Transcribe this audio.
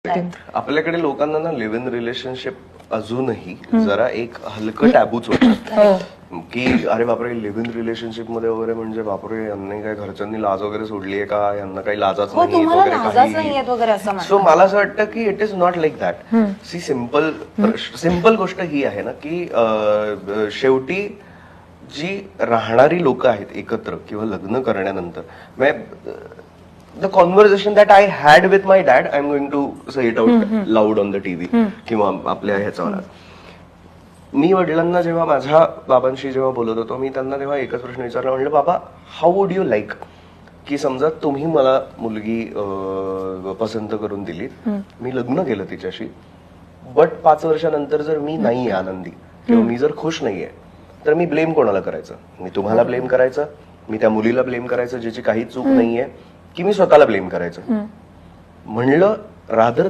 आपल्याकडे लोकांना ना लिव्ह इन रिलेशनशिप अजूनही जरा एक हलकं टॅबूच होतं की अरे बापरे लिव्ह इन रिलेशनशिप मध्ये वगैरे म्हणजे बापरे यांनी काय घरच्यांनी लाज वगैरे सोडलीये का, यांना काही लाजच नाही वगैरे सो मला असं वाटतं की it is not like that. See simple गोष्ट ही आहे ना की शेवटी जी राहणारी लोक आहेत एकत्र किंवा लग्न करण्यानंतर the conversation that I had with my dad, I'm going to say it out loud on the TV किंवा आपल्या ह्याच्यावर. मी वडिलांना जेव्हा माझ्या बाबांशी जेव्हा बोलत होतो मी त्यांना तेव्हा एकच प्रश्न विचारला, म्हणलं बाबा हाऊ वुड यू लाईक की समजा तुम्ही मला मुलगी पसंत करून दिली, मी लग्न केलं तिच्याशी, बट 5 वर्षानंतर जर मी नाहीये आनंदी किंवा मी जर खुश नाहीये तर मी ब्लेम कोणाला करायचं? मी तुम्हाला ब्लेम करायचं, मी त्या मुलीला ब्लेम करायचं ज्याची काही चूक नाहीये, की मी स्वतःला ब्लेम करायचं? म्हणलं रादर